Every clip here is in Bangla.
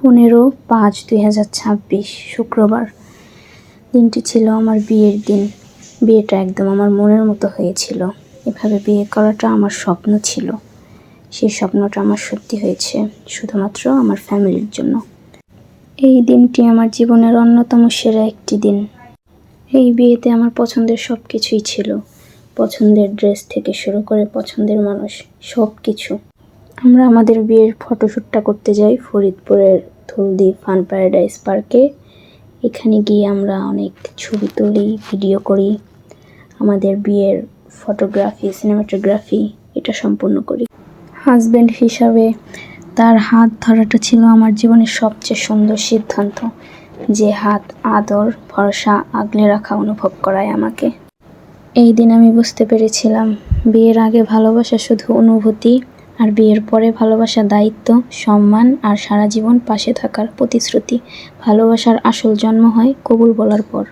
15/5/2026 শুক্রবার। দিনটি ছিল আমার বিয়ের দিন। বিয়েটা একদম আমার মনের মতো হয়েছিল। এভাবে বিয়ে করাটা আমার স্বপ্ন ছিল। সেই স্বপ্নটা আমার সত্যি হয়েছে শুধুমাত্র আমার ফ্যামিলির জন্য। এই দিনটি আমার জীবনের অন্যতম সেরা একটি দিন। এই বিয়েতে আমার পছন্দের সব কিছুই ছিল। পছন্দের ড্রেস থেকে শুরু করে পছন্দের মানুষ, সব কিছু। আমরা আমাদের বিয়ের ফটোশ্যুটটা করতে যাই ফরিদপুরের থলদি ফান প্যারাডাইস পার্কে। এখানে গিয়ে আমরা অনেক ছবি তুলি, ভিডিও করি। আমাদের বিয়ের ফটোগ্রাফি, সিনেমাটোগ্রাফি এটা সম্পূর্ণ করি। হাজব্যান্ড হিসাবে তার হাত ধরাটা ছিল আমার জীবনের সবচেয়ে সুন্দর সিদ্ধান্ত। যে হাত আদর, ভরসা, আগলে রাখা অনুভব করায় আমাকে। এই দিন আমি বুঝতে পেরেছিলাম বিয়ের আগে ভালোবাসা শুধু অনুভূতি, আর বিয়ের পরে ভালোবাসা দায়িত্ব, সম্মান আর সারা জীবন পাশে থাকার প্রতিশ্রুতি। ভালোবাসার আসল জন্ম হয় কবুল বলার পর।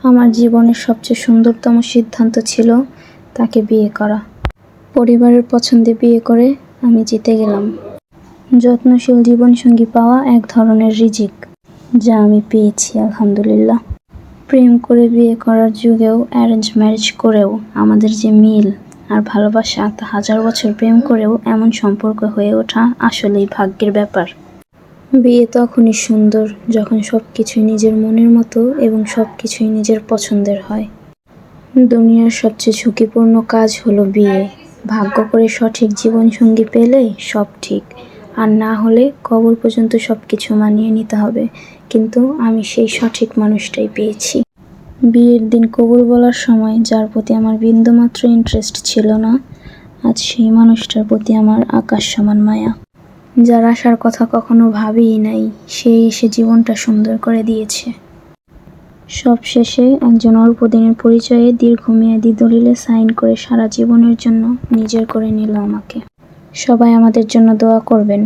আমার জীবনের সবচেয়ে সুন্দরতম সিদ্ধান্ত ছিল তাকে বিয়ে করা। পরিবারের পছন্দে বিয়ে করে আমি জিতে গেলাম। যত্নশীল জীবনসঙ্গী পাওয়া এক ধরনের রিজিক, যা আমি পেয়েছি আলহামদুলিল্লাহ। প্রেম করে বিয়ে করার যুগেও, অ্যারেঞ্জ ম্যারেজ করেও আমাদের যে মিল আর ভালোবাসা, তা 1000 বছর প্রেম করেও এমন সম্পর্ক হয়ে ওঠা আসলেই ভাগ্যের ব্যাপার। বিয়ে তখনই সুন্দর যখন সব কিছুই নিজের মনের মতো এবং সব কিছুই নিজের পছন্দের হয়। দুনিয়ার সবচেয়ে ঝুঁকিপূর্ণ কাজ হলো বিয়ে। ভাগ্য করে সঠিক জীবনসঙ্গী পেলে সব ঠিক, আর না হলে কবর পর্যন্ত সব কিছু মানিয়ে নিতে হবে। কিন্তু আমি সেই সঠিক মানুষটাই পেয়েছি। বিয়ের দিন কবুল বলার সময় যার প্রতি আমার বিন্দুমাত্র ইন্টারেস্ট ছিল না, আজ সেই মানুষটার প্রতি আমার আকাশ সমান মায়া। যার আসার কথা কখনো ভাবিই নাই, সেই এসে জীবনটা সুন্দর করে দিয়েছে। সব শেষে একজন অল্প দিনের পরিচয়ে দীর্ঘমেয়াদী দলিলে সাইন করে সারা জীবনের জন্য নিজের করে নিল আমাকে। সবাই আমাদের জন্য দোয়া করবেন।